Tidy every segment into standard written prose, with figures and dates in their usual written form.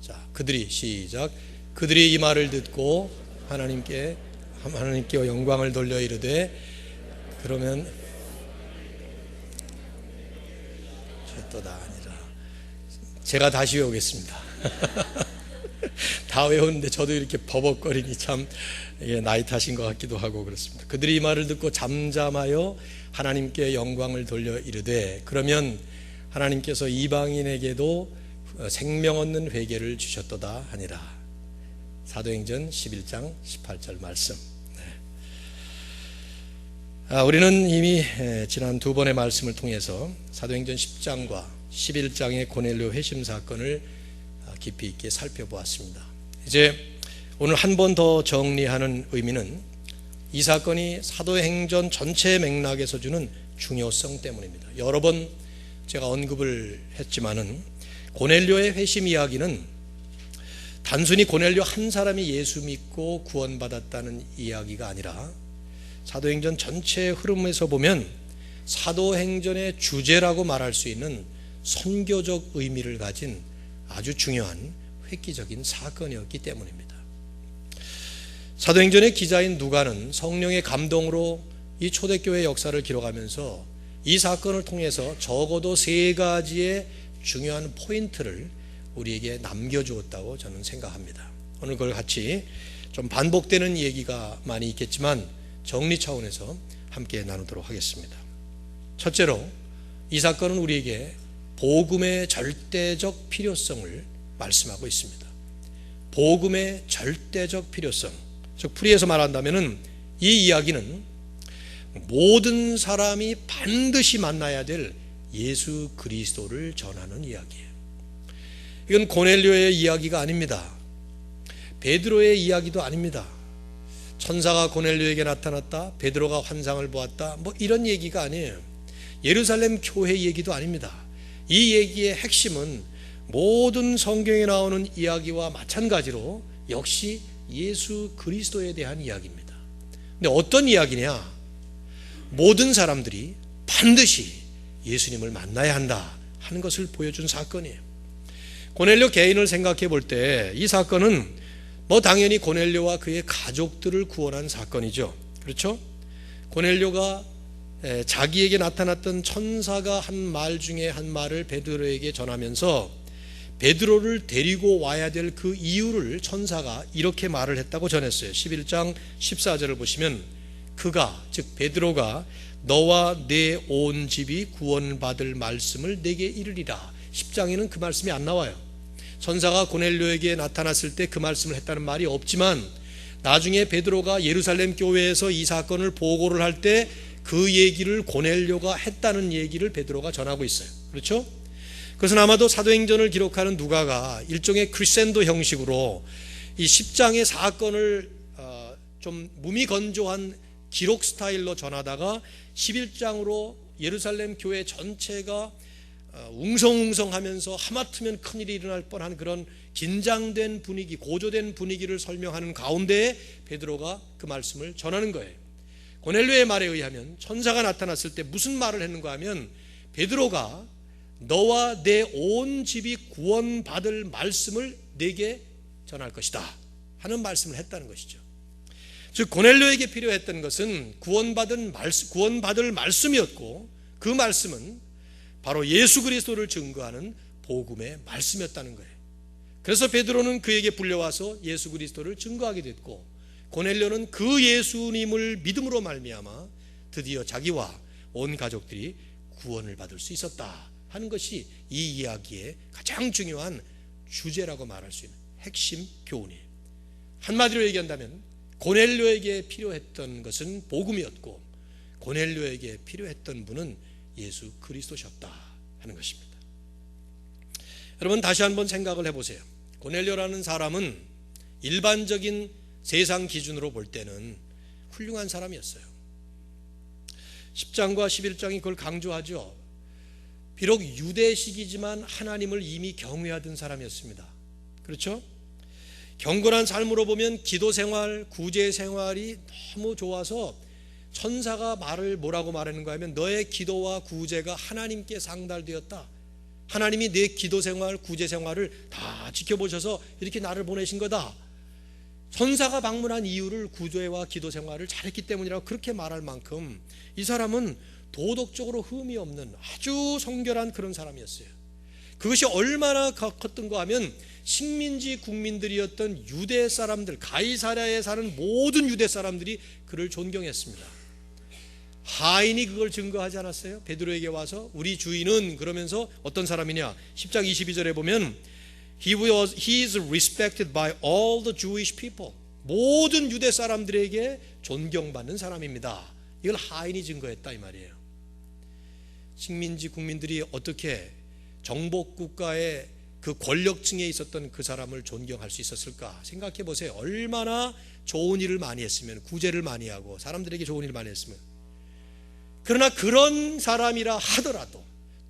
자, 그들이 이 말을 듣고 하나님께 영광을 돌려 이르되, 그러면 또다 아니라. 제가 다시 외우겠습니다. 다 외우는데 저도 이렇게 버벅거리니 참 나이 탓인 것 같기도 하고 그렇습니다. 그들이 이 말을 듣고 잠잠하여 하나님께 영광을 돌려 이르되, 그러면 하나님께서 이방인에게도 생명 얻는 회개를 주셨도다 하니라. 사도행전 11장 18절 말씀. 우리는 이미 지난 두 번의 말씀을 통해서 사도행전 10장과 11장의 고넬료 회심 사건을 깊이 있게 살펴보았습니다. 이제 오늘 한 번 더 정리하는 의미는 이 사건이 사도행전 전체 맥락에서 주는 중요성 때문입니다. 여러 번 제가 언급을 했지만은 고넬료의 회심 이야기는 단순히 고넬료 한 사람이 예수 믿고 구원받았다는 이야기가 아니라 사도행전 전체의 흐름에서 보면 사도행전의 주제라고 말할 수 있는 선교적 의미를 가진 아주 중요한 획기적인 사건이었기 때문입니다. 사도행전의 기자인 누가는 성령의 감동으로 이 초대교회 역사를 기록하면서 이 사건을 통해서 적어도 세 가지의 중요한 포인트를 우리에게 남겨주었다고 저는 생각합니다. 오늘 그걸 같이 좀 반복되는 얘기가 많이 있겠지만 정리 차원에서 함께 나누도록 하겠습니다. 첫째로, 이 사건은 우리에게 복음의 절대적 필요성을 말씀하고 있습니다. 복음의 절대적 필요성, 즉 풀이해서 말한다면 이 이야기는 모든 사람이 반드시 만나야 될 예수 그리스도를 전하는 이야기예요. 이건 고넬료의 이야기가 아닙니다. 베드로의 이야기도 아닙니다. 천사가 고넬료에게 나타났다, 베드로가 환상을 보았다, 이런 얘기가 아니에요. 예루살렘 교회 얘기도 아닙니다. 이 얘기의 핵심은 모든 성경에 나오는 이야기와 마찬가지로 역시 예수 그리스도에 대한 이야기입니다. 근데 어떤 이야기냐? 모든 사람들이 반드시 예수님을 만나야 한다 하는 것을 보여준 사건이에요. 고넬료 개인을 생각해 볼 때 이 사건은 당연히 고넬료와 그의 가족들을 구원한 사건이죠. 그렇죠? 고넬료가 자기에게 나타났던 천사가 한 말 중에 한 말을 베드로에게 전하면서 베드로를 데리고 와야 될 그 이유를 천사가 이렇게 말을 했다고 전했어요. 11장 14절을 보시면 그가, 즉 베드로가 너와 내 온 집이 구원받을 말씀을 내게 이르리라. 10장에는 그 말씀이 안 나와요. 천사가 고넬료에게 나타났을 때 그 말씀을 했다는 말이 없지만 나중에 베드로가 예루살렘 교회에서 이 사건을 보고를 할 때 그 얘기를 고넬료가 했다는 얘기를 베드로가 전하고 있어요. 그렇죠? 그것은 아마도 사도행전을 기록하는 누가가 일종의 크리센도 형식으로 이 10장의 사건을 좀 무미건조한 기록 스타일로 전하다가 11장으로 예루살렘 교회 전체가 웅성웅성하면서 하마터면 큰일이 일어날 뻔한 그런 긴장된 분위기, 고조된 분위기를 설명하는 가운데에 베드로가 그 말씀을 전하는 거예요. 고넬료의 말에 의하면 천사가 나타났을 때 무슨 말을 했는가 하면 베드로가 너와 내 온 집이 구원받을 말씀을 내게 전할 것이다 하는 말씀을 했다는 것이죠. 즉 고넬료에게 필요했던 것은 구원받을 말씀이었고 그 말씀은 바로 예수 그리스도를 증거하는 복음의 말씀이었다는 거예요. 그래서 베드로는 그에게 불려와서 예수 그리스도를 증거하게 됐고 고넬료는 그 예수님을 믿음으로 말미암아 드디어 자기와 온 가족들이 구원을 받을 수 있었다 하는 것이 이 이야기의 가장 중요한 주제라고 말할 수 있는 핵심 교훈이에요. 한마디로 얘기한다면 고넬료에게 필요했던 것은 복음이었고 고넬료에게 필요했던 분은 예수 그리스도셨다 하는 것입니다. 여러분 다시 한번 생각을 해보세요. 고넬료라는 사람은 일반적인 세상 기준으로 볼 때는 훌륭한 사람이었어요. 10장과 11장이 그걸 강조하죠. 비록 유대식이지만 하나님을 이미 경외하던 사람이었습니다. 그렇죠? 경건한 삶으로 보면 기도 생활, 구제 생활이 너무 좋아서 천사가 뭐라고 말하는가 하면 너의 기도와 구제가 하나님께 상달되었다. 하나님이 내 기도 생활, 구제 생활을 다 지켜보셔서 이렇게 나를 보내신 거다. 천사가 방문한 이유를 구제와 기도 생활을 잘했기 때문이라고 그렇게 말할 만큼 이 사람은 도덕적으로 흠이 없는 아주 성결한 그런 사람이었어요. 그것이 얼마나 컸던가 하면 식민지 국민들이었던 유대 사람들, 가이사랴에 사는 모든 유대 사람들이 그를 존경했습니다. 하인이 그걸 증거하지 않았어요? 베드로에게 와서 우리 주인은 그러면서 어떤 사람이냐? 10장 22절에 보면 He is respected by all the Jewish people. 모든 유대 사람들에게 존경받는 사람입니다. 이걸 하인이 증거했다 이 말이에요. 식민지 국민들이 어떻게 정복국가의 그 권력층에 있었던 그 사람을 존경할 수 있었을까? 생각해 보세요. 얼마나 좋은 일을 많이 했으면, 구제를 많이 하고 사람들에게 좋은 일을 많이 했으면. 그러나 그런 사람이라 하더라도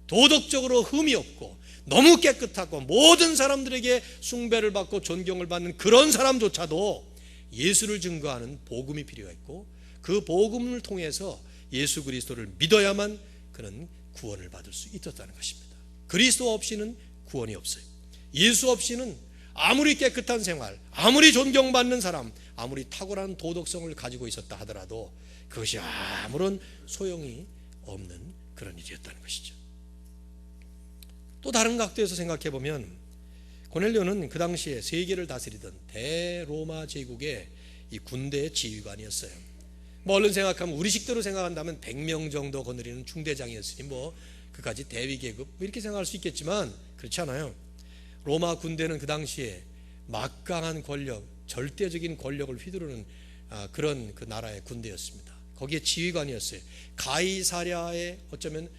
도덕적으로 흠이 없고 너무 깨끗하고 모든 사람들에게 숭배를 받고 존경을 받는 그런 사람조차도 예수를 증거하는 복음이 필요했고, 그 복음을 통해서 예수 그리스도를 믿어야만 그는 구원을 받을 수 있었다는 것입니다. 그리스도 없이는 구원이 없어요. 예수 없이는 아무리 깨끗한 생활, 아무리 존경받는 사람, 아무리 탁월한 도덕성을 가지고 있었다 하더라도 그것이 아무런 소용이 없는 그런 일이었다는 것이죠. 또 다른 각도에서 생각해 보면 고넬료는 그 당시에 세계를 다스리던 대로마 제국의 이 군대의 지휘관이었어요. 뭐 얼른 생각하면 우리식대로 생각한다면 100명 정도 거느리는 중대장이었으니 뭐 그까지 대위 계급 이렇게 생각할 수 있겠지만 그렇지 않아요. 로마 군대는 그 당시에 막강한 권력, 절대적인 권력을 휘두르는 그런 그 나라의 군대였습니다. 거기에 지휘관이었어요. 가이사랴의 어쩌면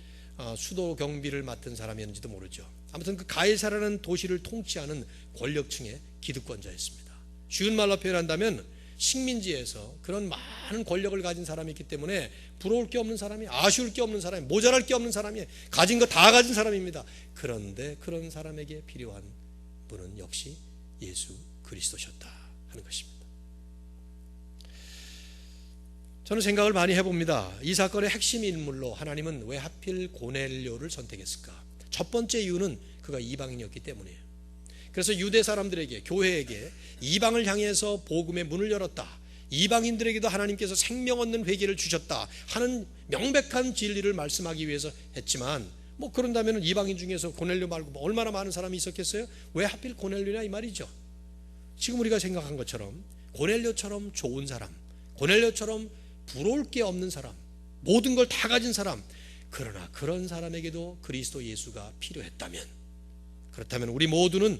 수도 경비를 맡은 사람이었는지도 모르죠. 아무튼 그 가이사랴라는 도시를 통치하는 권력층의 기득권자였습니다. 쉬운 말로 표현한다면 식민지에서 그런 많은 권력을 가진 사람이 있기 때문에 부러울 게 없는 사람이, 아쉬울 게 없는 사람이, 모자랄 게 없는 사람이, 가진 거 다 가진 사람입니다. 그런데 그런 사람에게 필요한 분은 역시 예수 그리스도셨다 하는 것입니다. 저는 생각을 많이 해봅니다. 이 사건의 핵심 인물로 하나님은 왜 하필 고넬료를 선택했을까? 첫 번째 이유는 그가 이방인이었기 때문이에요. 그래서 유대 사람들에게, 교회에게 이방을 향해서 복음의 문을 열었다, 이방인들에게도 하나님께서 생명 얻는 회개를 주셨다 하는 명백한 진리를 말씀하기 위해서 했지만, 뭐 그런다면 이방인 중에서 고넬료 말고 뭐 얼마나 많은 사람이 있었겠어요? 왜 하필 고넬료냐 이 말이죠. 지금 우리가 생각한 것처럼 고넬료처럼 좋은 사람, 고넬료처럼 부러울 게 없는 사람, 모든 걸 다 가진 사람, 그러나 그런 사람에게도 그리스도 예수가 필요했다면, 그렇다면 우리 모두는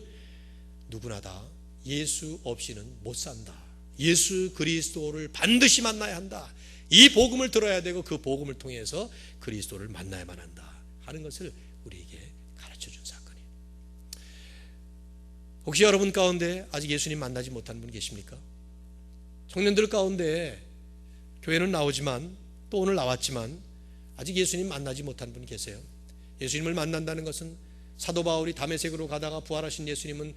누구나 다 예수 없이는 못 산다, 예수 그리스도를 반드시 만나야 한다, 이 복음을 들어야 되고 그 복음을 통해서 그리스도를 만나야만 한다 하는 것을 우리에게 가르쳐준 사건이에요. 혹시 여러분 가운데 아직 예수님 만나지 못한 분 계십니까? 청년들 가운데 교회는 나오지만, 또 오늘 나왔지만 아직 예수님 만나지 못한 분 계세요. 예수님을 만난다는 것은 사도 바울이 다메섹으로 가다가 부활하신 예수님을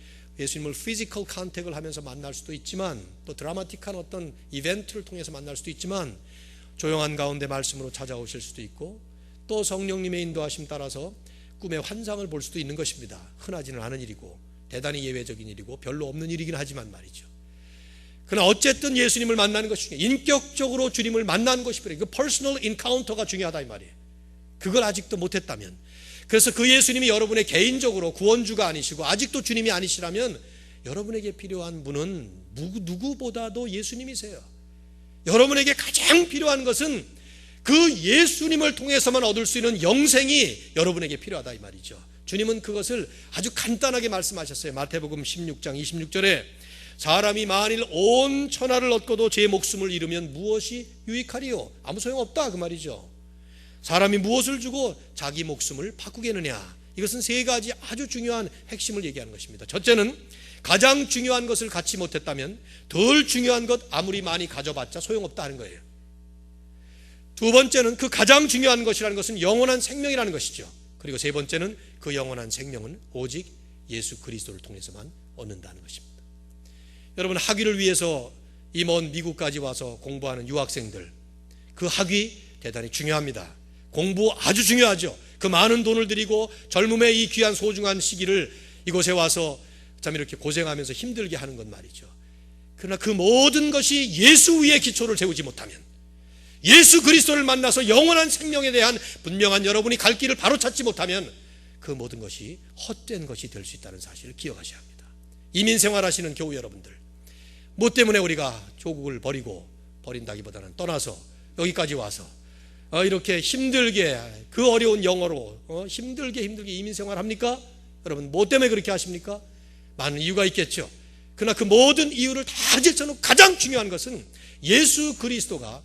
피지컬 컨택을 하면서 만날 수도 있지만, 또 드라마틱한 어떤 이벤트를 통해서 만날 수도 있지만, 조용한 가운데 말씀으로 찾아오실 수도 있고, 또 성령님의 인도하심 따라서 꿈의 환상을 볼 수도 있는 것입니다. 흔하지는 않은 일이고 대단히 예외적인 일이고 별로 없는 일이긴 하지만 말이죠. 그러나 어쨌든 예수님을 만나는 것이 중요해요. 인격적으로 주님을 만나는 것이 필요해요. 그 퍼스널 인카운터가 중요하다 이 말이에요. 그걸 아직도 못했다면, 그래서 그 예수님이 여러분의 개인적으로 구원주가 아니시고 아직도 주님이 아니시라면 여러분에게 필요한 분은 누구보다도 예수님이세요. 여러분에게 가장 필요한 것은 그 예수님을 통해서만 얻을 수 있는 영생이 여러분에게 필요하다 이 말이죠. 주님은 그것을 아주 간단하게 말씀하셨어요. 마태복음 16장 26절에 사람이 만일 온 천하를 얻고도 제 목숨을 잃으면 무엇이 유익하리요? 아무 소용없다 그 말이죠. 사람이 무엇을 주고 자기 목숨을 바꾸겠느냐? 이것은 세 가지 아주 중요한 핵심을 얘기하는 것입니다. 첫째는 가장 중요한 것을 갖지 못했다면 덜 중요한 것 아무리 많이 가져봤자 소용없다 하는 거예요. 두 번째는 그 가장 중요한 것이라는 것은 영원한 생명이라는 것이죠. 그리고 세 번째는 그 영원한 생명은 오직 예수 그리스도를 통해서만 얻는다는 것입니다. 여러분, 학위를 위해서 이 먼 미국까지 와서 공부하는 유학생들, 그 학위 대단히 중요합니다. 공부 아주 중요하죠. 그 많은 돈을 들이고 젊음의 이 귀한 소중한 시기를 이곳에 와서 참 이렇게 고생하면서 힘들게 하는 것 말이죠. 그러나 그 모든 것이 예수 위에 기초를 세우지 못하면, 예수 그리스도를 만나서 영원한 생명에 대한 분명한 여러분이 갈 길을 바로 찾지 못하면 그 모든 것이 헛된 것이 될 수 있다는 사실을 기억하셔야 합니다. 이민 생활하시는 교우 여러분들, 뭐 때문에 우리가 조국을 버린다기보다는 떠나서 여기까지 와서 이렇게 힘들게 그 어려운 영어로 힘들게 이민 생활합니까? 여러분 뭐 때문에 그렇게 하십니까? 많은 이유가 있겠죠. 그러나 그 모든 이유를 다 제쳐놓고 가장 중요한 것은 예수 그리스도가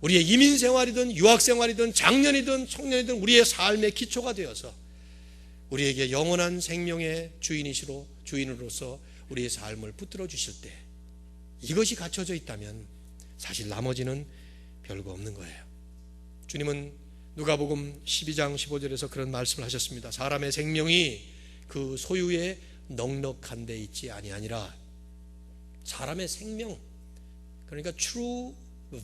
우리의 이민 생활이든 유학 생활이든 장년이든 청년이든 우리의 삶의 기초가 되어서 우리에게 영원한 생명의 주인으로서 우리의 삶을 붙들어 주실 때, 이것이 갖춰져 있다면 사실 나머지는 별거 없는 거예요. 주님은 누가복음 12장 15절에서 그런 말씀을 하셨습니다. 사람의 생명이 그 소유에 넉넉한 데 있지 아니하니라. 사람의 생명, 그러니까 true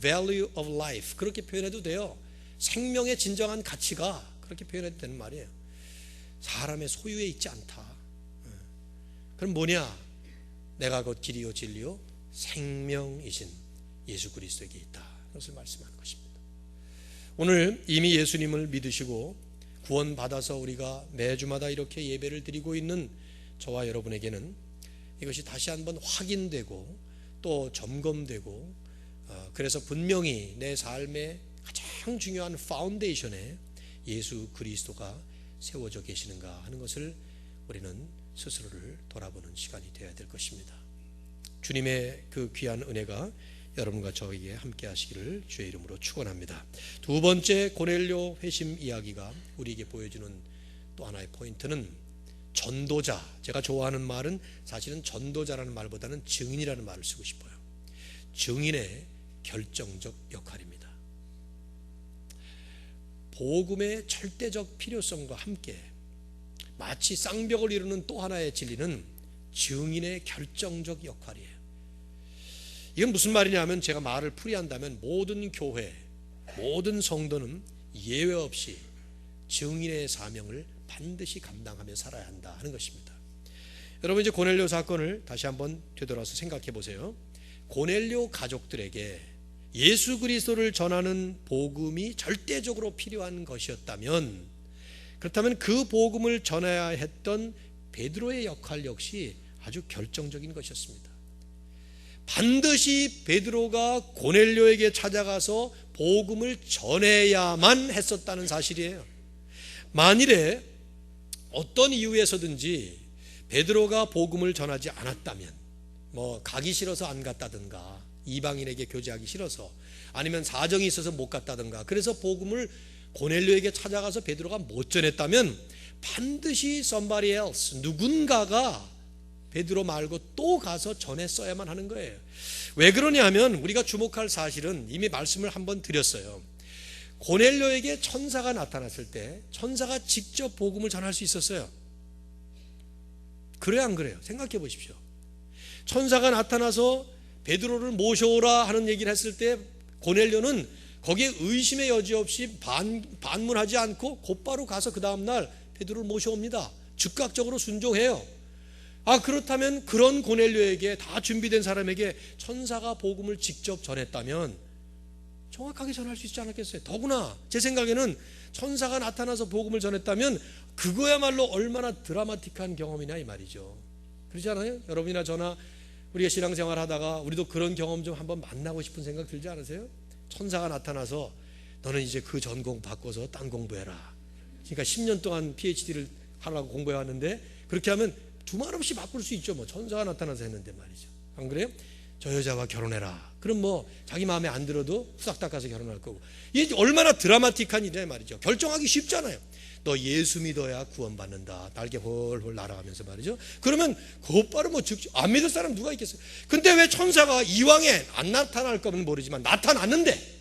value of life, 그렇게 표현해도 돼요. 생명의 진정한 가치가 그렇게 표현해도 되는 말이에요. 사람의 소유에 있지 않다. 그럼 뭐냐? 내가 곧 길이요 진리요 생명이신 예수 그리스도에게 있다. 그것을 말씀하는 것입니다. 오늘 이미 예수님을 믿으시고 구원받아서 우리가 매주마다 이렇게 예배를 드리고 있는 저와 여러분에게는 이것이 다시 한번 확인되고 또 점검되고, 그래서 분명히 내 삶의 가장 중요한 파운데이션에 예수 그리스도가 세워져 계시는가 하는 것을 우리는 스스로를 돌아보는 시간이 되어야 될 것입니다. 주님의 그 귀한 은혜가 여러분과 저에게 함께 하시기를 주의 이름으로 축원합니다. 두 번째 고넬료 회심 이야기가 우리에게 보여주는 또 하나의 포인트는 전도자, 제가 좋아하는 말은 사실은 전도자라는 말보다는 증인이라는 말을 쓰고 싶어요. 증인의 결정적 역할입니다. 복음의 절대적 필요성과 함께 마치 쌍벽을 이루는 또 하나의 진리는 증인의 결정적 역할이에요. 이건 무슨 말이냐면, 제가 말을 풀이한다면 모든 교회, 모든 성도는 예외 없이 증인의 사명을 반드시 감당하며 살아야 한다 하는 것입니다. 여러분, 이제 고넬료 사건을 다시 한번 되돌아서 생각해 보세요. 고넬료 가족들에게 예수 그리스도를 전하는 복음이 절대적으로 필요한 것이었다면, 그렇다면 그 복음을 전해야 했던 베드로의 역할 역시 아주 결정적인 것이었습니다. 반드시 베드로가 고넬료에게 찾아가서 복음을 전해야만 했었다는 사실이에요. 만일에 어떤 이유에서든지 베드로가 복음을 전하지 않았다면, 뭐 가기 싫어서 안 갔다든가, 이방인에게 교제하기 싫어서, 아니면 사정이 있어서 못 갔다든가, 그래서 복음을 고넬료에게 찾아가서 베드로가 못 전했다면 반드시 somebody else, 누군가가 베드로 말고 또 가서 전했어야만 하는 거예요. 왜 그러냐면, 우리가 주목할 사실은 이미 말씀을 한번 드렸어요. 고넬료에게 천사가 나타났을 때 천사가 직접 복음을 전할 수 있었어요. 그래요, 안 그래요? 생각해 보십시오. 천사가 나타나서 베드로를 모셔오라 하는 얘기를 했을 때 고넬료는 거기에 의심의 여지 없이 반문하지 않고 곧바로 가서 그 다음날 베드로를 모셔옵니다. 즉각적으로 순종해요. 그렇다면 그런 고넬료에게, 다 준비된 사람에게 천사가 복음을 직접 전했다면 정확하게 전할 수 있지 않았겠어요? 더구나 제 생각에는 천사가 나타나서 복음을 전했다면 그거야말로 얼마나 드라마틱한 경험이냐 이 말이죠. 그렇지 않아요? 여러분이나 저나 우리가 신앙생활 하다가 우리도 그런 경험 좀 한번 만나고 싶은 생각 들지 않으세요? 천사가 나타나서 너는 이제 그 전공 바꿔서 딴 공부해라. 그러니까 10년 동안 PhD를 하려고 공부해왔는데 그렇게 하면 두말 없이 바꿀 수 있죠. 뭐 천사가 나타나서 했는데 말이죠. 안 그래요? 저 여자와 결혼해라. 그럼 뭐 자기 마음에 안 들어도 후닥닥 가서 결혼할 거고. 이게 얼마나 드라마틱한 일이냐 말이죠. 결정하기 쉽잖아요. 너 예수 믿어야 구원받는다. 날개 홀홀 날아가면서 말이죠. 그러면 곧바로 뭐 안 믿을 사람 누가 있겠어요? 근데 왜 천사가 이왕에 안 나타날 거면 모르지만 나타났는데,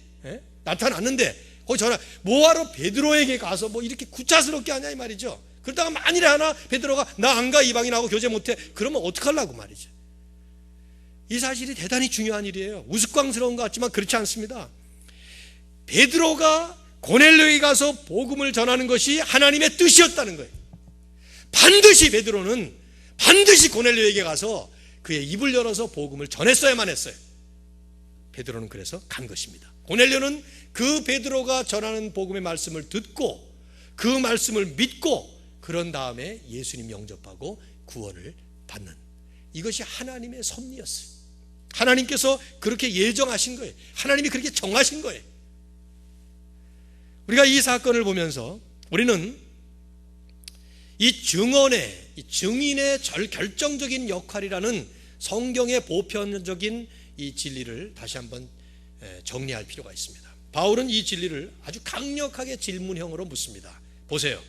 거기 전화 뭐하러 베드로에게 가서 뭐 이렇게 구차스럽게 하냐 이 말이죠. 그러다가 만일에 하나 베드로가 나 안 가, 이방인하고 교제 못해, 그러면 어떡하려고 말이죠. 이 사실이 대단히 중요한 일이에요. 우스꽝스러운 것 같지만 그렇지 않습니다. 베드로가 고넬료에게 가서 복음을 전하는 것이 하나님의 뜻이었다는 거예요. 반드시 베드로는 반드시 고넬료에게 가서 그의 입을 열어서 복음을 전했어야만 했어요. 베드로는 그래서 간 것입니다. 고넬료는 그 베드로가 전하는 복음의 말씀을 듣고 그 말씀을 믿고 그런 다음에 예수님 영접하고 구원을 받는, 이것이 하나님의 섭리였어요. 하나님께서 그렇게 예정하신 거예요. 하나님이 그렇게 정하신 거예요. 우리가 이 사건을 보면서 우리는 이 증인의 결정적인 역할이라는 성경의 보편적인 이 진리를 다시 한번 정리할 필요가 있습니다. 바울은 이 진리를 아주 강력하게 질문형으로 묻습니다. 보세요.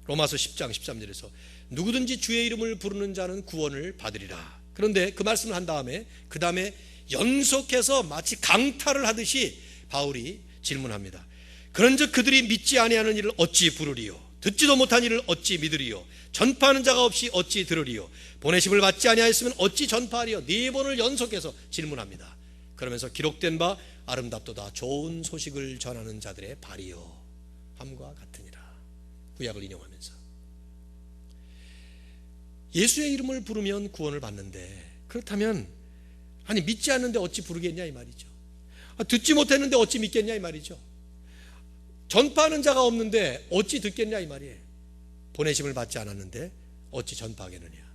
로마서 10장 13절에서 누구든지 주의 이름을 부르는 자는 구원을 받으리라. 그런데 그 말씀을 한 다음에 그 다음에 연속해서 마치 강탈을 하듯이 바울이 질문합니다. 그런즉 그들이 믿지 아니하는 일을 어찌 부르리요? 듣지도 못한 일을 어찌 믿으리요? 전파하는 자가 없이 어찌 들으리요? 보내심을 받지 아니하였으면 어찌 전파하리요? 4번을 연속해서 질문합니다. 그러면서 기록된 바 아름답도다 좋은 소식을 전하는 자들의 발이요 함과 같으니라. 구약을 인용하면서 예수의 이름을 부르면 구원을 받는데, 그렇다면 아니 믿지 않는데 어찌 부르겠냐 이 말이죠. 듣지 못했는데 어찌 믿겠냐 이 말이죠. 전파하는 자가 없는데 어찌 듣겠냐 이 말이에요. 보내심을 받지 않았는데 어찌 전파하겠느냐.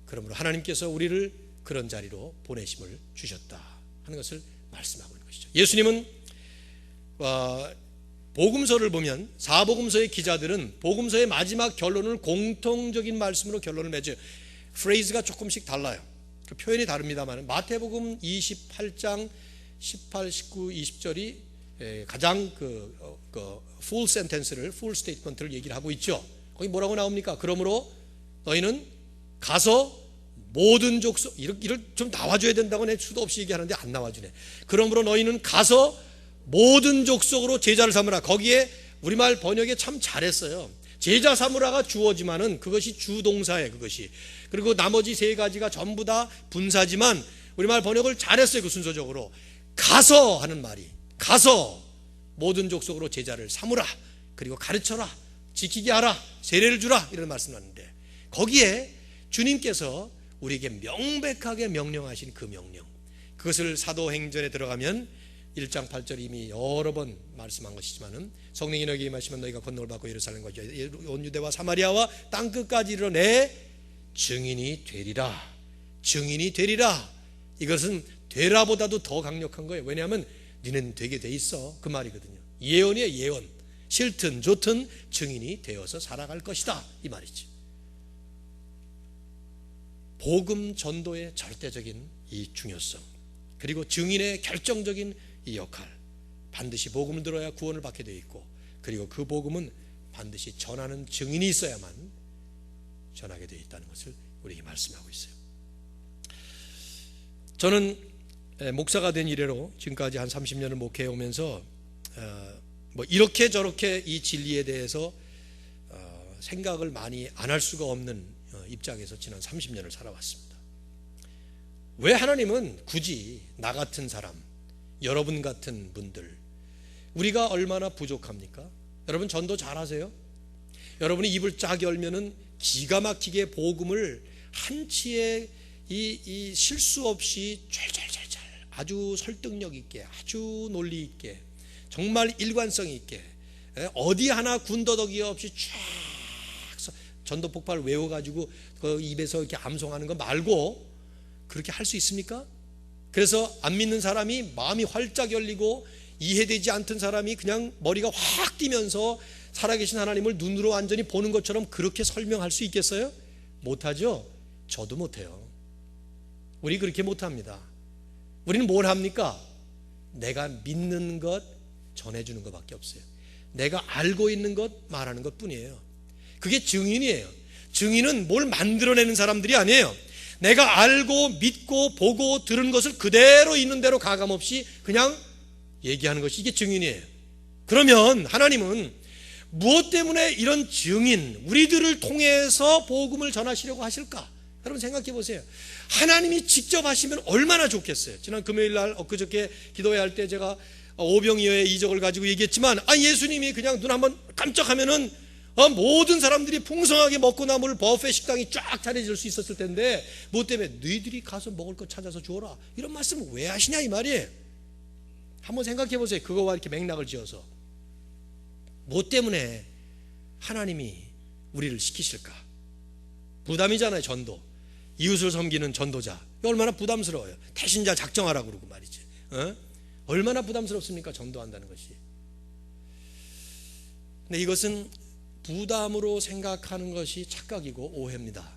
그러므로 하나님께서 우리를 그런 자리로 보내심을 주셨다 하는 것을 말씀하고 있는 것이죠. 예수님은 복음서를 보면 사복음서의 기자들은 복음서의 마지막 결론을 공통적인 말씀으로 결론을 맺어요. 프레이즈가 조금씩 달라요. 그 표현이 다릅니다만 마태복음 28장 18, 19, 20절이 가장 full sentence를, full statement를 얘기를 하고 있죠. 거기 뭐라고 나옵니까? 그러므로 너희는 가서 모든 족속, 이를 좀 나와줘야 된다고 내 수도 없이 얘기하는데 안 나와주네. 그러므로 너희는 가서 모든 족속으로 제자를 삼으라. 거기에 우리말 번역에 참 잘했어요. 제자 삼으라가 주어지만은 그것이 주동사예요. 그것이. 그리고 나머지 3가지가 전부 다 분사지만 우리말 번역을 잘했어요. 그 순서적으로. 가서 하는 말이, 가서 모든 족속으로 제자를 삼으라. 그리고 가르쳐라. 지키게 하라. 세례를 주라. 이런 말씀을 하는데 거기에 주님께서 우리에게 명백하게 명령하신 그 명령, 그것을 사도행전에 들어가면 1장 8절 이미 여러 번 말씀한 것이지만은 성령이 너희에게 임하시면 너희가 권능을 받고 예루살렘과 온 유대와 사마리아와 땅끝까지 이르러 내 증인이 되리라. 증인이 되리라. 이것은 되라보다도 더 강력한 거예요. 왜냐하면 너는 되게 돼 있어, 그 말이거든요. 예언이에요. 예언. 싫든 좋든 증인이 되어서 살아갈 것이다 이 말이지. 복음 전도의 절대적인 이 중요성, 그리고 증인의 결정적인 이 역할, 반드시 복음을 들어야 구원을 받게 되어 있고, 그리고 그 복음은 반드시 전하는 증인이 있어야만 전하게 되어 있다는 것을 우리에게 말씀하고 있어요. 저는 목사가 된 이래로 지금까지 한 30년을 목회해 오면서 이렇게 저렇게 이 진리에 대해서 생각을 많이 안 할 수가 없는 입장에서 지난 30년을 살아왔습니다. 왜 하나님은 굳이 나 같은 사람, 여러분 같은 분들, 우리가 얼마나 부족합니까? 여러분 전도 잘하세요? 여러분이 입을 쫙 열면은 기가 막히게 복음을 한치의 이 실수 없이 찰찰찰찰 아주 설득력 있게, 아주 논리 있게, 정말 일관성 있게, 어디 하나 군더더기 없이 쫙 전도 폭발 외워가지고 그 입에서 이렇게 암송하는 거 말고 그렇게 할 수 있습니까? 그래서 안 믿는 사람이 마음이 활짝 열리고 이해되지 않던 사람이 그냥 머리가 확 뛰면서 살아계신 하나님을 눈으로 완전히 보는 것처럼 그렇게 설명할 수 있겠어요? 못하죠? 저도 못해요. 우리 그렇게 못합니다. 우리는 뭘 합니까? 내가 믿는 것 전해주는 것밖에 없어요. 내가 알고 있는 것 말하는 것 뿐이에요. 그게 증인이에요. 증인은 뭘 만들어내는 사람들이 아니에요. 내가 알고 믿고 보고 들은 것을 그대로 있는 대로 가감없이 그냥 얘기하는 것이 이게 증인이에요. 그러면 하나님은 무엇 때문에 이런 증인, 우리들을 통해서 복음을 전하시려고 하실까? 여러분 생각해 보세요. 하나님이 직접 하시면 얼마나 좋겠어요. 지난 금요일 날 엊그저께 기도회 할 때 제가 오병이어의 이적을 가지고 얘기했지만 예수님이 그냥 눈 한번 깜짝하면은 모든 사람들이 풍성하게 먹고 남을 버페 식당이 쫙 차려질 수 있었을 텐데 뭐 때문에 너희들이 가서 먹을 거 찾아서 주어라 이런 말씀을 왜 하시냐 이 말이에요. 한번 생각해 보세요. 그거와 이렇게 맥락을 지어서 뭐 때문에 하나님이 우리를 시키실까? 부담이잖아요. 전도, 이웃을 섬기는 전도자 얼마나 부담스러워요. 태신자 작정하라고 그러고 말이지. 얼마나 부담스럽습니까? 전도한다는 것이. 근데 이것은 부담으로 생각하는 것이 착각이고 오해입니다.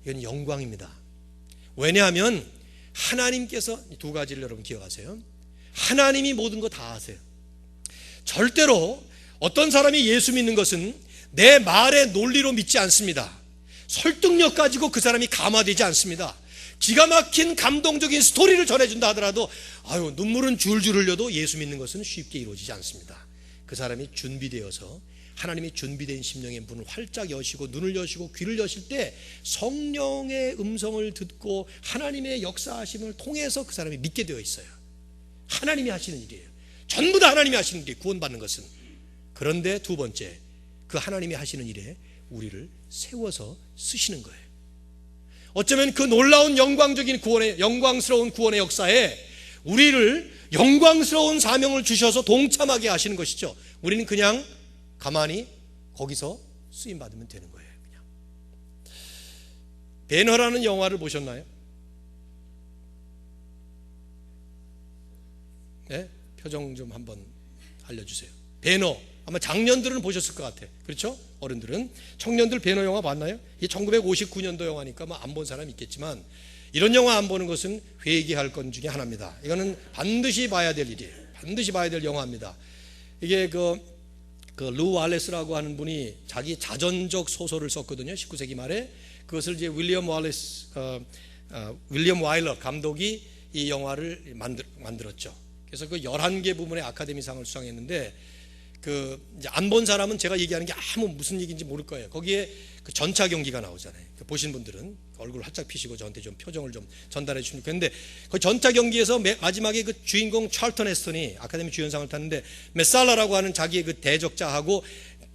이건 영광입니다. 왜냐하면 하나님께서 두 가지를 여러분 기억하세요. 하나님이 모든 거 다 아세요. 절대로 어떤 사람이 예수 믿는 것은 내 말의 논리로 믿지 않습니다. 설득력 가지고 그 사람이 감화되지 않습니다. 기가 막힌 감동적인 스토리를 전해준다 하더라도 눈물은 줄줄 흘려도 예수 믿는 것은 쉽게 이루어지지 않습니다. 그 사람이 준비되어서 하나님이 준비된 심령의 문을 활짝 여시고 눈을 여시고 귀를 여실 때 성령의 음성을 듣고 하나님의 역사하심을 통해서 그 사람이 믿게 되어 있어요. 하나님이 하시는 일이에요. 전부 다 하나님이 하시는 일이에요. 구원받는 것은. 그런데 두 번째, 그 하나님이 하시는 일에 우리를 세워서 쓰시는 거예요. 어쩌면 그 놀라운 영광스러운 구원의 역사에 우리를 영광스러운 사명을 주셔서 동참하게 하시는 것이죠. 우리는 그냥 가만히 거기서 쓰임 받으면 되는 거예요. 그냥. 배너라는 영화를 보셨나요? 네? 표정 좀 한번 알려주세요. 배너 아마 장년들은 보셨을 것 같아. 그렇죠? 어른들은. 청년들 배너 영화 봤나요? 이게 1959년도 영화니까 안 본 사람이 있겠지만 이런 영화 안 보는 것은 회개할 건 중에 하나입니다. 이거는 반드시 봐야 될 일이에요. 반드시 봐야 될 영화입니다. 이게 루 와레스라고 하는 분이 자기 자전적 소설을 썼거든요. 19세기 말에. 그것을 이제 윌리엄 와일러 감독이 이 영화를 만들었죠. 그래서 그 11개 부문의 아카데미상을 수상했는데 이제 안 본 사람은 제가 얘기하는 게 무슨 얘기인지 모를 거예요. 거기에 그 전차 경기가 나오잖아요. 보신 분들은 얼굴 활짝 피시고 저한테 좀 표정을 좀 전달해 주시면 좋겠는데 그 전차 경기에서 마지막에 그 주인공 찰턴 헤스턴이 아카데미 주연상을 탔는데 메살라라고 하는 자기의 그 대적자하고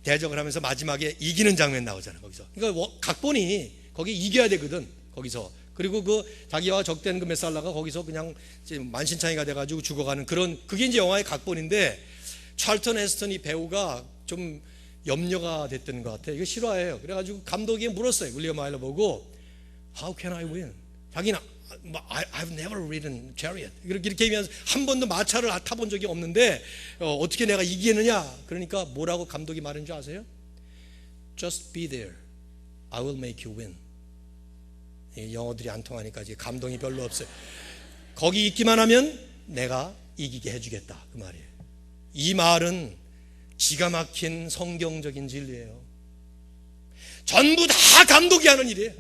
대적을 하면서 마지막에 이기는 장면 나오잖아요. 거기서. 그러니까 각본이 거기 이겨야 되거든. 거기서. 그리고 자기와 적된 그 메살라가 거기서 그냥 만신창이가 돼가지고 죽어가는 그게 이제 영화의 각본인데 찰턴 헤스턴 이 배우가 좀 염려가 됐던 것 같아요. 이거 실화예요. 그래가지고 감독이 물었어요. 윌리엄 와일러 보고 How can I win? 자기는 I've never ridden chariot. 이렇게 얘기하면서 한 번도 마차를 타본 적이 없는데 어떻게 내가 이기겠느냐? 그러니까 뭐라고 감독이 말한 줄 아세요? Just be there. I will make you win. 영어들이 안 통하니까 이제 감동이 별로 없어요. 거기 있기만 하면 내가 이기게 해주겠다. 그 말이에요. 이 말은 기가 막힌 성경적인 진리예요. 전부 다 감독이 하는 일이에요.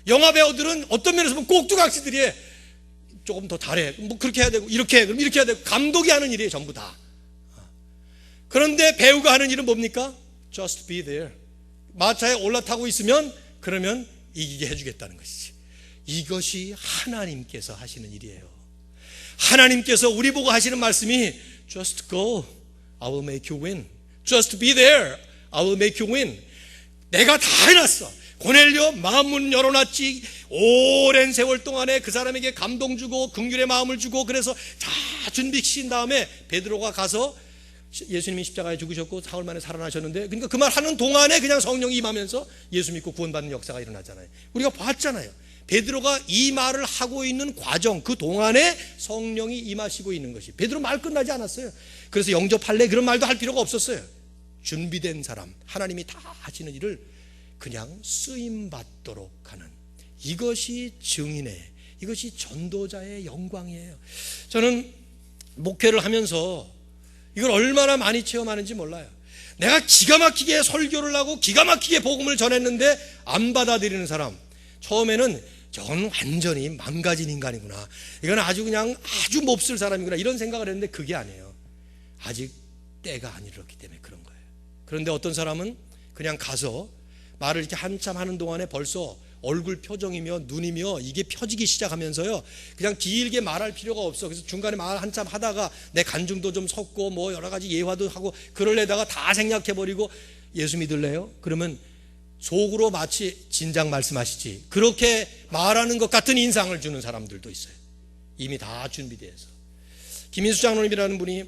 영화 배우들은 어떤 면에서 보면 꼭두각시들이에요. 조금 더 잘해. 그렇게 해야 되고 이렇게 해. 그럼 이렇게 해야 되고 감독이 하는 일이에요. 전부 다. 그런데 배우가 하는 일은 뭡니까? Just be there. 마차에 올라타고 있으면 그러면 이기게 해주겠다는 것이지. 이것이 하나님께서 하시는 일이에요. 하나님께서 우리 보고 하시는 말씀이 Just go, I will make you win. Just be there, I will make you win. 내가 다 해놨어. 고넬료 마음문 열어놨지. 오랜 세월 동안에 그 사람에게 감동 주고 긍휼의 마음을 주고 그래서 다 준비시킨 다음에 베드로가 가서 예수님이 십자가에 죽으셨고 사흘 만에 살아나셨는데 그러니까 그 말 하는 동안에 그냥 성령이 임하면서 예수 믿고 구원받는 역사가 일어나잖아요. 우리가 봤잖아요. 베드로가 이 말을 하고 있는 과정 그 동안에 성령이 임하시고 있는 것이 베드로 말 끝나지 않았어요. 그래서 영접할래 그런 말도 할 필요가 없었어요. 준비된 사람 하나님이 다 하시는 일을 그냥 쓰임받도록 하는 이것이 증인의 이것이 전도자의 영광이에요. 저는 목회를 하면서 이걸 얼마나 많이 체험하는지 몰라요. 내가 기가 막히게 설교를 하고 기가 막히게 복음을 전했는데 안 받아들이는 사람 처음에는 저는 완전히 망가진 인간이구나. 이건 아주 그냥 아주 몹쓸 사람이구나. 이런 생각을 했는데 그게 아니에요. 아직 때가 안 이르렀기 때문에 그런 거예요. 그런데 어떤 사람은 그냥 가서 말을 이렇게 한참 하는 동안에 벌써 얼굴 표정이며 눈이며 이게 펴지기 시작하면서요, 그냥 길게 말할 필요가 없어. 그래서 중간에 말 한참 하다가 내 간증도 좀 섞고 뭐 여러 가지 예화도 하고 그럴래다가 다 생략해버리고 예수 믿을래요? 그러면 속으로 마치 진작 말씀하시지 그렇게 말하는 것 같은 인상을 주는 사람들도 있어요. 이미 다 준비되어서. 김인수 장로님이라는 분이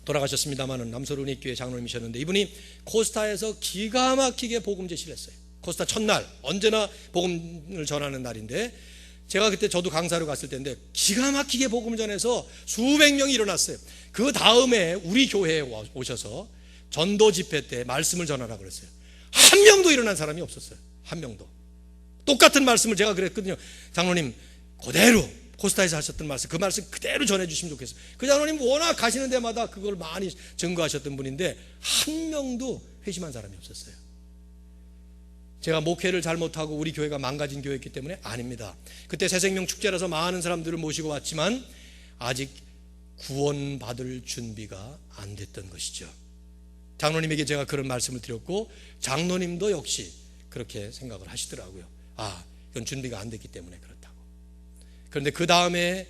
돌아가셨습니다마는 남서른의교회 장로님이셨는데, 이분이 코스타에서 기가 막히게 복음 제시를 했어요. 코스타 첫날, 언제나 복음을 전하는 날인데, 제가 그때 저도 강사로 갔을 때인데 기가 막히게 복음 전해서 수백 명이 일어났어요. 그 다음에 우리 교회에 오셔서 전도 집회 때 말씀을 전하라고 그랬어요. 한 명도 일어난 사람이 없었어요. 한 명도. 똑같은 말씀을 제가 그랬거든요. 장로님 그대로 코스타에서 하셨던 말씀, 그 말씀 그대로 전해주시면 좋겠어요. 그 장로님 워낙 가시는 데마다 그걸 많이 증거하셨던 분인데 한 명도 회심한 사람이 없었어요. 제가 목회를 잘못하고 우리 교회가 망가진 교회였기 때문에? 아닙니다. 그때 새생명 축제라서 많은 사람들을 모시고 왔지만 아직 구원받을 준비가 안 됐던 것이죠. 장로님에게 제가 그런 말씀을 드렸고 장로님도 역시 그렇게 생각을 하시더라고요. 아, 이건 준비가 안 됐기 때문에 그렇다고. 그런데 그 다음에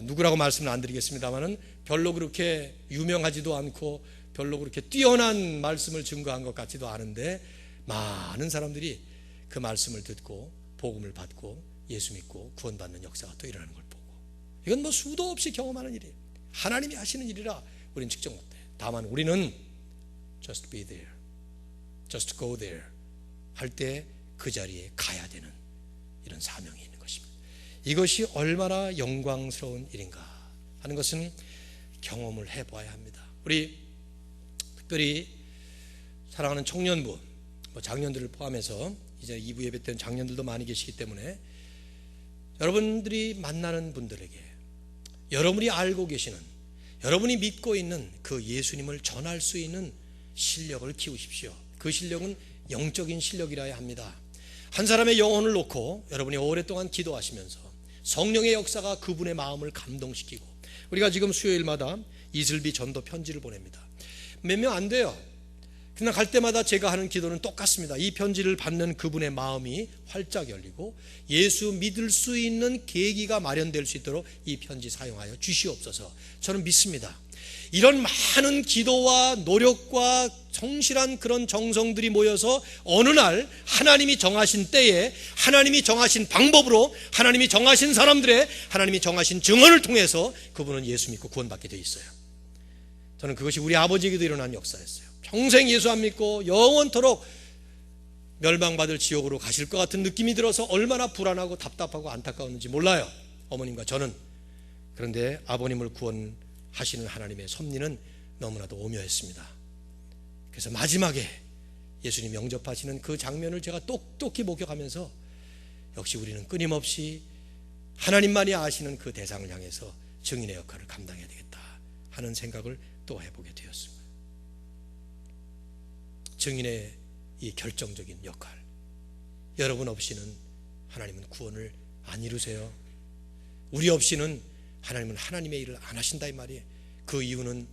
누구라고 말씀을 안 드리겠습니다만은 별로 그렇게 유명하지도 않고 별로 그렇게 뛰어난 말씀을 증거한 것 같지도 않은데 많은 사람들이 그 말씀을 듣고 복음을 받고 예수 믿고 구원받는 역사가 또 일어나는 걸 보고, 이건 뭐 수도 없이 경험하는 일이에요. 하나님이 하시는 일이라 우리는 측정 못해요. 다만 우리는 just be there, just go there 할 때 그 자리에 가야 되는 이런 사명이 있는 것입니다. 이것이 얼마나 영광스러운 일인가 하는 것은 경험을 해봐야 합니다. 우리 특별히 사랑하는 청년부, 장년들을 포함해서 이제 2부 예배 때는 장년들도 많이 계시기 때문에 여러분들이 만나는 분들에게 여러분이 알고 계시는, 여러분이 믿고 있는 그 예수님을 전할 수 있는 실력을 키우십시오. 그 실력은 영적인 실력이라야 합니다. 한 사람의 영혼을 놓고 여러분이 오랫동안 기도하시면서 성령의 역사가 그분의 마음을 감동시키고, 우리가 지금 수요일마다 이슬비 전도 편지를 보냅니다. 몇 명 안 돼요. 그냥 갈 때마다 제가 하는 기도는 똑같습니다. 이 편지를 받는 그분의 마음이 활짝 열리고 예수 믿을 수 있는 계기가 마련될 수 있도록 이 편지 사용하여 주시옵소서. 저는 믿습니다. 이런 많은 기도와 노력과 성실한 그런 정성들이 모여서 어느 날 하나님이 정하신 때에 하나님이 정하신 방법으로 하나님이 정하신 사람들의 하나님이 정하신 증언을 통해서 그분은 예수 믿고 구원받게 돼 있어요. 저는 그것이 우리 아버지에게도 일어난 역사였어요. 평생 예수 안 믿고 영원토록 멸망받을 지옥으로 가실 것 같은 느낌이 들어서 얼마나 불안하고 답답하고 안타까웠는지 몰라요, 어머님과 저는. 그런데 아버님을 구원하시는 하나님의 섭리는 너무나도 오묘했습니다. 그래서 마지막에 예수님 영접하시는 그 장면을 제가 똑똑히 목격하면서 역시 우리는 끊임없이 하나님만이 아시는 그 대상을 향해서 증인의 역할을 감당해야 되겠다 하는 생각을 또 해보게 되었습니다. 증인의 이 결정적인 역할, 여러분 없이는 하나님은 구원을 안 이루세요. 우리 없이는 하나님은 하나님의 일을 안 하신다 이 말이에요. 그 이유는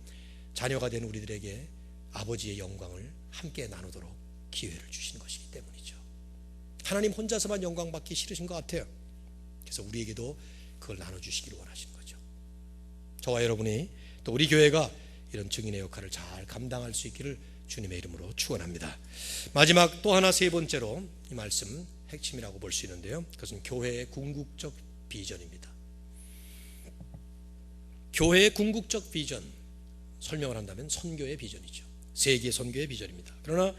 자녀가 된 우리들에게 아버지의 영광을 함께 나누도록 기회를 주신 것이기 때문이죠. 하나님 혼자서만 영광 받기 싫으신 것 같아요. 그래서 우리에게도 그걸 나눠주시기를 원하시는 거죠. 저와 여러분이 또 우리 교회가 이런 증인의 역할을 잘 감당할 수 있기를 주님의 이름으로 축원합니다. 마지막 또 하나, 세 번째로 이 말씀 핵심이라고 볼 수 있는데요, 그것은 교회의 궁극적 비전입니다. 교회의 궁극적 비전, 설명을 한다면 선교의 비전이죠. 세계 선교의 비전입니다. 그러나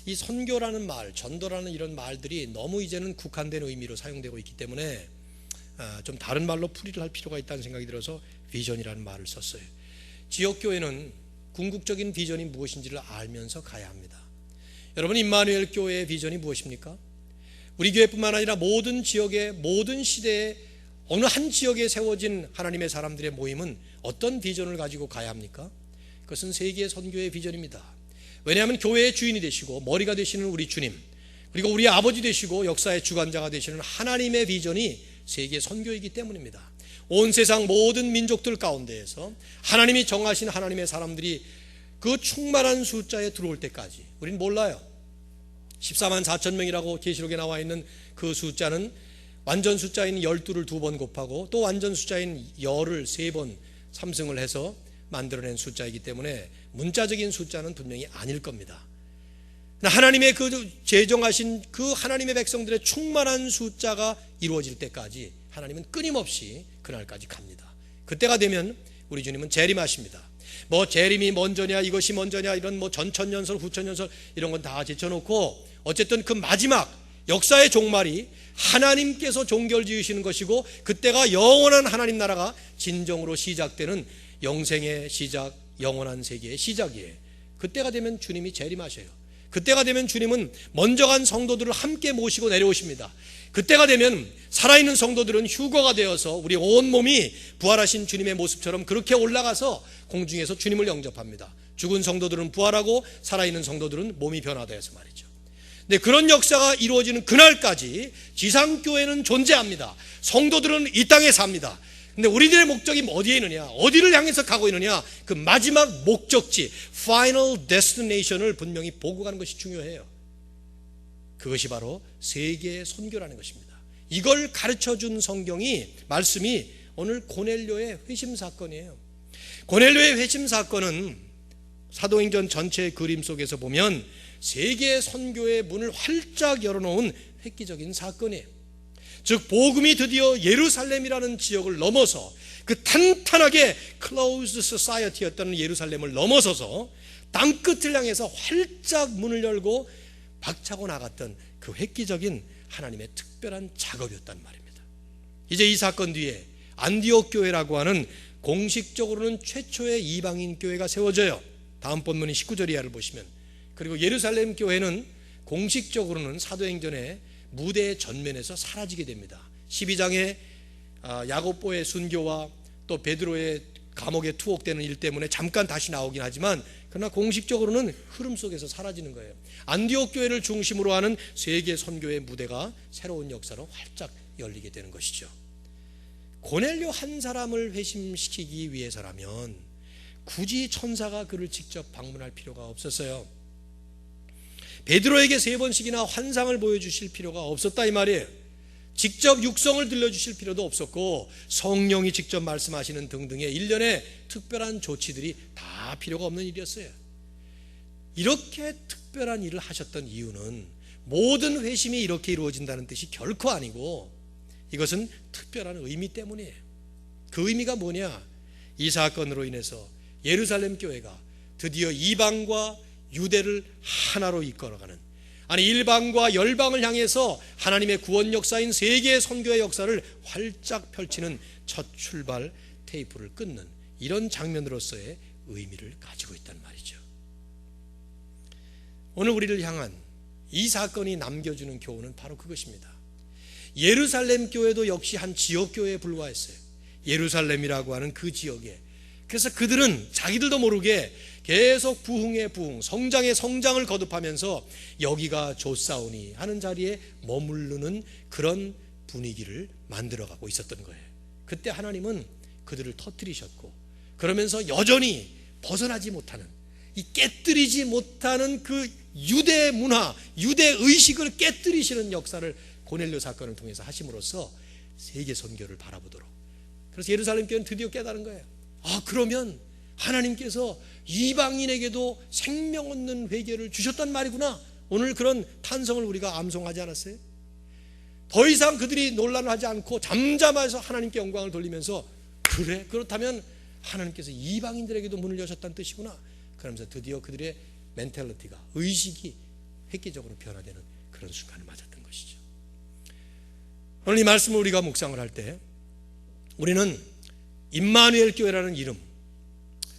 이 선교라는 말, 전도라는 이런 말들이 너무 이제는 국한된 의미로 사용되고 있기 때문에 좀 다른 말로 풀이를 할 필요가 있다는 생각이 들어서 비전이라는 말을 썼어요. 지역교회는 궁극적인 비전이 무엇인지를 알면서 가야 합니다. 여러분, 임마누엘 교회의 비전이 무엇입니까? 우리 교회뿐만 아니라 모든 지역의 모든 시대에 어느 한 지역에 세워진 하나님의 사람들의 모임은 어떤 비전을 가지고 가야 합니까? 그것은 세계 선교의 비전입니다. 왜냐하면 교회의 주인이 되시고 머리가 되시는 우리 주님, 그리고 우리 아버지 되시고 역사의 주관자가 되시는 하나님의 비전이 세계 선교이기 때문입니다. 온 세상 모든 민족들 가운데에서 하나님이 정하신 하나님의 사람들이 그 충만한 숫자에 들어올 때까지 우리는 몰라요. 14만 4천 명이라고 계시록에 나와 있는 그 숫자는 완전 숫자인 12를 2번 곱하고 또 완전 숫자인 열을 3번 삼승을 해서 만들어낸 숫자이기 때문에 문자적인 숫자는 분명히 아닐 겁니다. 하나님의 그 제정하신 그 하나님의 백성들의 충만한 숫자가 이루어질 때까지 하나님은 끊임없이 그날까지 갑니다. 그때가 되면 우리 주님은 재림하십니다. 뭐 재림이 먼저냐 이것이 먼저냐 이런 뭐 전천년설 후천년설 이런 건 다 제쳐놓고 어쨌든 그 마지막 역사의 종말이 하나님께서 종결 지으시는 것이고 그때가 영원한 하나님 나라가 진정으로 시작되는 영생의 시작, 영원한 세계의 시작이에요. 그때가 되면 주님이 재림하셔요. 그때가 되면 주님은 먼저 간 성도들을 함께 모시고 내려오십니다. 그때가 되면 살아있는 성도들은 휴거가 되어서 우리 온몸이 부활하신 주님의 모습처럼 그렇게 올라가서 공중에서 주님을 영접합니다. 죽은 성도들은 부활하고 살아있는 성도들은 몸이 변화되어서 말이죠. 근데 그런 역사가 이루어지는 그날까지 지상교회는 존재합니다. 성도들은 이 땅에 삽니다. 근데 우리들의 목적이 어디에 있느냐, 어디를 향해서 가고 있느냐, 그 마지막 목적지 Final Destination을 분명히 보고 가는 것이 중요해요. 그것이 바로 세계 선교라는 것입니다. 이걸 가르쳐준 성경이 말씀이 오늘 고넬료의 회심 사건이에요. 고넬료의 회심 사건은 사도행전 전체의 그림 속에서 보면 세계 선교의 문을 활짝 열어놓은 획기적인 사건이에요. 즉 복음이 드디어 예루살렘이라는 지역을 넘어서 그 탄탄하게 closed society였다는 예루살렘을 넘어서서 땅끝을 향해서 활짝 문을 열고 박차고 나갔던 그 획기적인 하나님의 특별한 작업이었단 말입니다. 이제 이 사건 뒤에 안디옥 교회라고 하는 공식적으로는 최초의 이방인 교회가 세워져요. 다음 본문인 19절 이하를 보시면, 그리고 예루살렘 교회는 공식적으로는 사도행전의 무대의 전면에서 사라지게 됩니다. 12장에 야고보의 순교와 또 베드로의 감옥에 투옥되는 일 때문에 잠깐 다시 나오긴 하지만 그러나 공식적으로는 흐름 속에서 사라지는 거예요. 안디옥 교회를 중심으로 하는 세계 선교의 무대가 새로운 역사로 활짝 열리게 되는 것이죠. 고넬료 한 사람을 회심시키기 위해서라면 굳이 천사가 그를 직접 방문할 필요가 없었어요. 베드로에게 3번씩이나 환상을 보여주실 필요가 없었다 이 말이에요. 직접 육성을 들려주실 필요도 없었고 성령이 직접 말씀하시는 등등의 일련의 특별한 조치들이 다 필요가 없는 일이었어요. 이렇게 특별한 일을 하셨던 이유는 모든 회심이 이렇게 이루어진다는 뜻이 결코 아니고 이것은 특별한 의미 때문이에요. 그 의미가 뭐냐? 이 사건으로 인해서 예루살렘 교회가 드디어 이방과 유대를 하나로 이끌어가는, 아니 일방과 열방을 향해서 하나님의 구원 역사인 세계의 선교의 역사를 활짝 펼치는 첫 출발 테이프를 끊는 이런 장면으로서의 의미를 가지고 있단 말이죠. 오늘 우리를 향한 이 사건이 남겨주는 교훈은 바로 그것입니다. 예루살렘 교회도 역시 한 지역교회에 불과했어요. 예루살렘이라고 하는 그 지역에. 그래서 그들은 자기들도 모르게 계속 부흥의 부흥, 성장의 성장을 거듭하면서 여기가 좋사오니 하는 자리에 머무르는 그런 분위기를 만들어가고 있었던 거예요. 그때 하나님은 그들을 터뜨리셨고, 그러면서 여전히 벗어나지 못하는, 이 깨뜨리지 못하는 그 유대 문화, 유대 의식을 깨뜨리시는 역사를 고넬료 사건을 통해서 하심으로써 세계 선교를 바라보도록. 그래서 예루살렘 교회는 드디어 깨달은 거예요. 그러면 하나님께서 이방인에게도 생명 얻는 회개를 주셨단 말이구나. 오늘 그런 탄성을 우리가 암송하지 않았어요? 더 이상 그들이 논란을 하지 않고 잠잠해서 하나님께 영광을 돌리면서, 그래, 그렇다면 하나님께서 이방인들에게도 문을 여셨다는 뜻이구나. 그러면서 드디어 그들의 멘탈리티가, 의식이 획기적으로 변화되는 그런 순간을 맞았던 것이죠. 오늘 이 말씀을 우리가 묵상을 할 때 우리는 임마누엘 교회라는 이름,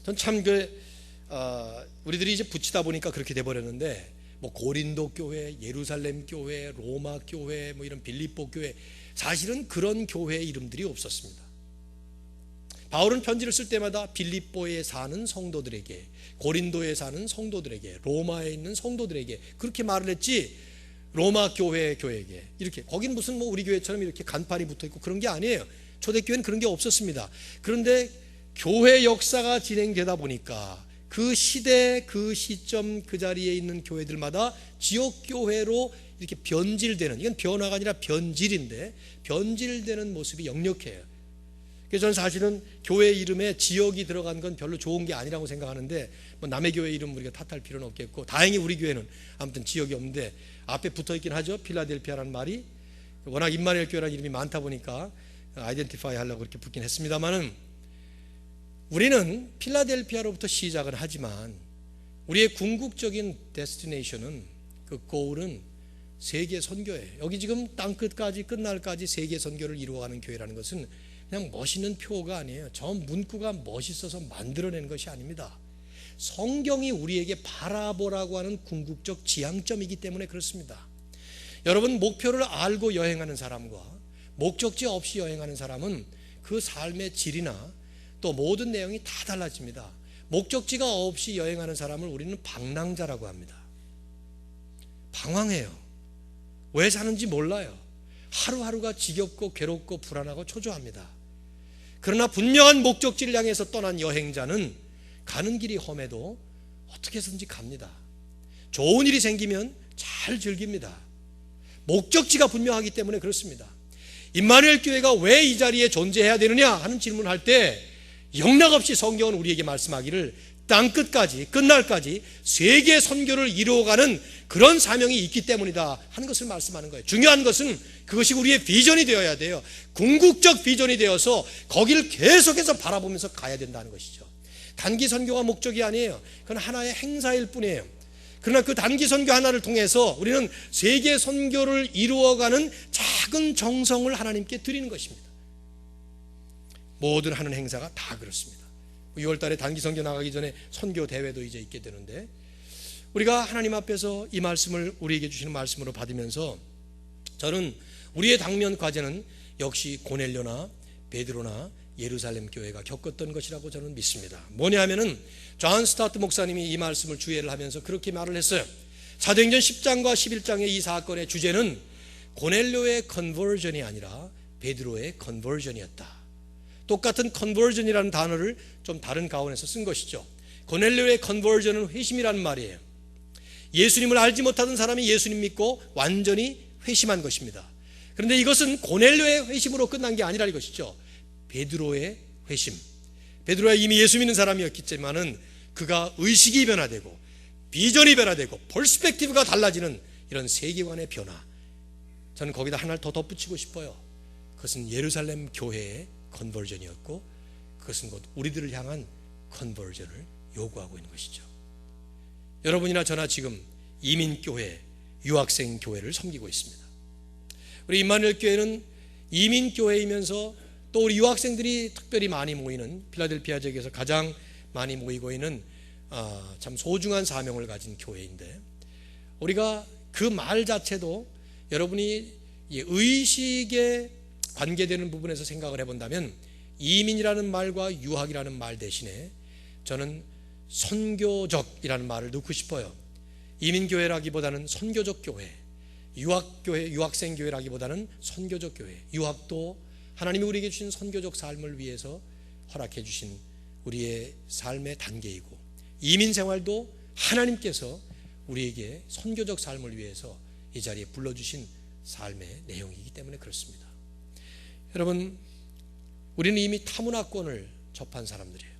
전 참 우리들이 이제 붙이다 보니까 그렇게 돼버렸는데, 뭐 고린도 교회, 예루살렘 교회, 로마 교회, 뭐 이런 빌립보 교회, 사실은 그런 교회 이름들이 없었습니다. 바울은 편지를 쓸 때마다 빌립보에 사는 성도들에게, 고린도에 사는 성도들에게, 로마에 있는 성도들에게 그렇게 말을 했지, 로마 교회에게 이렇게, 거긴 무슨 뭐 우리 교회처럼 이렇게 간판이 붙어 있고 그런 게 아니에요. 초대교회는 그런 게 없었습니다. 그런데 교회 역사가 진행되다 보니까 그 시대, 그 시점, 그 자리에 있는 교회들마다 지역교회로 이렇게 변질되는, 이건 변화가 아니라 변질인데 변질되는 모습이 역력해요. 그래서 저는 사실은 교회 이름에 지역이 들어간 건 별로 좋은 게 아니라고 생각하는데, 뭐 남의 교회 이름 우리가 탓할 필요는 없겠고, 다행히 우리 교회는 아무튼 지역이 없는데 앞에 붙어 있긴 하죠. 필라델피아라는 말이. 워낙 임마누엘 교회라는 이름이 많다 보니까 아이덴티파이 하려고 그렇게 붙긴 했습니다만은, 우리는 필라델피아로부터 시작을 하지만 우리의 궁극적인 데스티네이션은, 그 goal은 세계 선교예요. 여기 지금 땅끝까지 끝날까지 세계 선교를 이루어가는 교회라는 것은 그냥 멋있는 표가 아니에요. 저 문구가 멋있어서 만들어낸 것이 아닙니다. 성경이 우리에게 바라보라고 하는 궁극적 지향점이기 때문에 그렇습니다. 여러분, 목표를 알고 여행하는 사람과 목적지 없이 여행하는 사람은 그 삶의 질이나 또 모든 내용이 다 달라집니다. 목적지가 없이 여행하는 사람을 우리는 방랑자라고 합니다. 방황해요. 왜 사는지 몰라요. 하루하루가 지겹고 괴롭고 불안하고 초조합니다. 그러나 분명한 목적지를 향해서 떠난 여행자는 가는 길이 험해도 어떻게 해서든지 갑니다. 좋은 일이 생기면 잘 즐깁니다. 목적지가 분명하기 때문에 그렇습니다. 임마누엘 교회가 왜 이 자리에 존재해야 되느냐 하는 질문을 할 때 영락없이 성경은 우리에게 말씀하기를 땅끝까지 끝날까지 세계 선교를 이루어가는 그런 사명이 있기 때문이다 하는 것을 말씀하는 거예요. 중요한 것은 그것이 우리의 비전이 되어야 돼요. 궁극적 비전이 되어서 거기를 계속해서 바라보면서 가야 된다는 것이죠. 단기 선교가 목적이 아니에요. 그건 하나의 행사일 뿐이에요. 그러나 그 단기 선교 하나를 통해서 우리는 세계 선교를 이루어가는 작은 정성을 하나님께 드리는 것입니다. 모든 하는 행사가 다 그렇습니다. 6월 달에 단기 선교 나가기 전에 선교 대회도 이제 있게 되는데, 우리가 하나님 앞에서 이 말씀을 우리에게 주시는 말씀으로 받으면서 저는 우리의 당면 과제는 역시 고넬료나 베드로나 예루살렘 교회가 겪었던 것이라고 저는 믿습니다. 뭐냐 하면은 존 스타트 목사님이 이 말씀을 주예를 하면서 그렇게 말을 했어요. 사도행전 10장과 11장의 이 사건의 주제는 고넬료의 컨버전이 아니라 베드로의 컨버전이었다. 똑같은 컨버전이라는 단어를 좀 다른 가운데서 쓴 것이죠. 고넬료의 컨버전은 회심이라는 말이에요. 예수님을 알지 못하던 사람이 예수님 믿고 완전히 회심한 것입니다. 그런데 이것은 고넬료의 회심으로 끝난 게 아니라 이것이죠. 베드로의 회심. 베드로가 이미 예수 믿는 사람이었겠지만은 그가 의식이 변화되고 비전이 변화되고 퍼스펙티브가 달라지는 이런 세계관의 변화. 저는 거기다 하나를 더 덧붙이고 싶어요. 그것은 예루살렘 교회의 컨버전이었고, 그것은 곧 우리들을 향한 컨버전을 요구하고 있는 것이죠. 여러분이나 저나 지금 이민교회, 유학생교회를 섬기고 있습니다. 우리 임마누엘 교회는 이민교회이면서 또 우리 유학생들이 특별히 많이 모이는, 필라델피아 지역에서 가장 많이 모이고 있는 참 소중한 사명을 가진 교회인데, 우리가 그 말 자체도 여러분이 의식에 관계되는 부분에서 생각을 해본다면 이민이라는 말과 유학이라는 말 대신에 저는 선교적이라는 말을 넣고 싶어요. 이민교회라기보다는 선교적 교회, 유학교회, 유학생교회라기보다는 선교적 교회. 유학도 하나님이 우리에게 주신 선교적 삶을 위해서 허락해 주신 우리의 삶의 단계이고, 이민생활도 하나님께서 우리에게 선교적 삶을 위해서 이 자리에 불러주신 삶의 내용이기 때문에 그렇습니다. 여러분, 우리는 이미 타문화권을 접한 사람들이에요.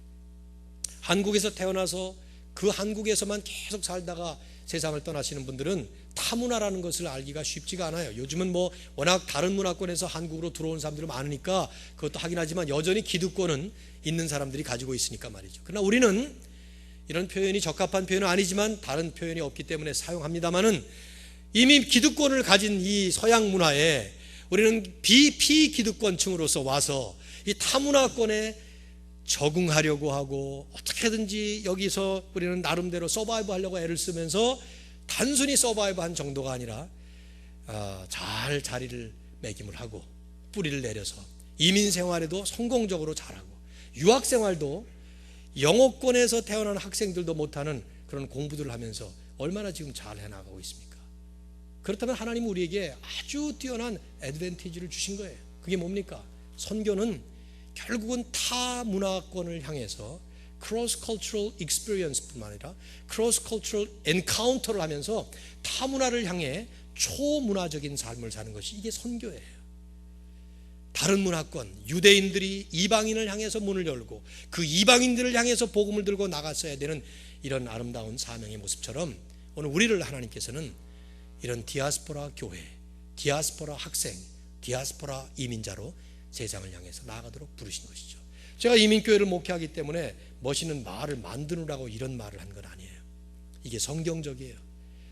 한국에서 태어나서 그 한국에서만 계속 살다가 세상을 떠나시는 분들은 타문화라는 것을 알기가 쉽지가 않아요. 요즘은 뭐 워낙 다른 문화권에서 한국으로 들어온 사람들이 많으니까 그것도 하긴 하지만 여전히 기득권은 있는 사람들이 가지고 있으니까 말이죠. 그러나 우리는 이런 표현이 적합한 표현은 아니지만 다른 표현이 없기 때문에 사용합니다마는 이미 기득권을 가진 이 서양 문화에 우리는 비기득권층으로서 와서 이 타문화권에 적응하려고 하고 어떻게든지 여기서 우리는 나름대로 서바이브 하려고 애를 쓰면서 단순히 서바이브 한 정도가 아니라 잘 자리를 매김을 하고 뿌리를 내려서 이민 생활에도 성공적으로 잘하고, 유학 생활도 영어권에서 태어난 학생들도 못하는 그런 공부들을 하면서 얼마나 지금 잘 해나가고 있습니까? 그렇다면 하나님은 우리에게 아주 뛰어난 애드밴티지를 주신 거예요. 그게 뭡니까? 선교는 결국은 타 문화권을 향해서 크로스 컬처럴 익스피리언스뿐만 아니라 크로스 컬처럴 엔카운터를 하면서 타 문화를 향해 초문화적인 삶을 사는 것이 이게 선교예요. 다른 문화권, 유대인들이 이방인을 향해서 문을 열고 그 이방인들을 향해서 복음을 들고 나갔어야 되는 이런 아름다운 사명의 모습처럼 오늘 우리를 하나님께서는 이런 디아스포라 교회, 디아스포라 학생, 디아스포라 이민자로 세상을 향해서 나아가도록 부르신 것이죠. 제가 이민교회를 목회하기 때문에 멋있는 말을 만드느라고 이런 말을 한 건 아니에요. 이게 성경적이에요.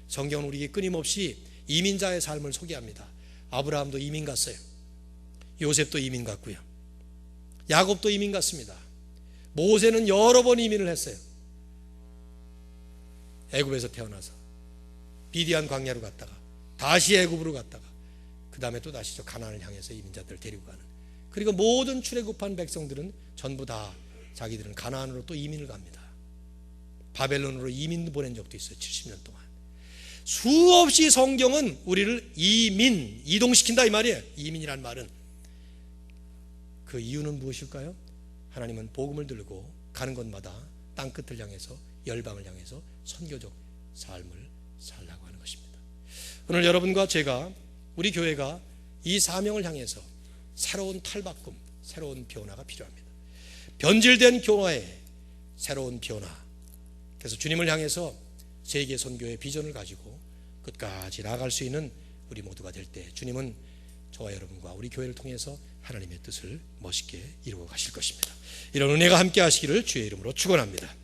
성경은 우리에게 끊임없이 이민자의 삶을 소개합니다. 아브라함도 이민 갔어요. 요셉도 이민 갔고요. 야곱도 이민 갔습니다. 모세는 여러 번 이민을 했어요. 애굽에서 태어나서 비디안 광야로 갔다가 다시 애굽으로 갔다가 그 다음에 또 다시 저 가나안을 향해서 이민자들을 데리고 가는, 그리고 모든 출애굽한 백성들은 전부 다 자기들은 가나안으로 또 이민을 갑니다. 바벨론으로 이민 보낸 적도 있어요. 70년 동안. 수없이 성경은 우리를 이동시킨다 이 말이에요. 이민이란 말은 그 이유는 무엇일까요? 하나님은 복음을 들고 가는 곳마다 땅끝을 향해서 열방을 향해서 선교적 삶을 살라고 하는 것입니다. 오늘 여러분과 제가, 우리 교회가 이 사명을 향해서 새로운 탈바꿈, 새로운 변화가 필요합니다. 변질된 교회의 새로운 변화. 그래서 주님을 향해서 세계 선교의 비전을 가지고 끝까지 나아갈 수 있는 우리 모두가 될 때 주님은 저와 여러분과 우리 교회를 통해서 하나님의 뜻을 멋있게 이루어 가실 것입니다. 이런 은혜가 함께 하시기를 주의 이름으로 축원합니다.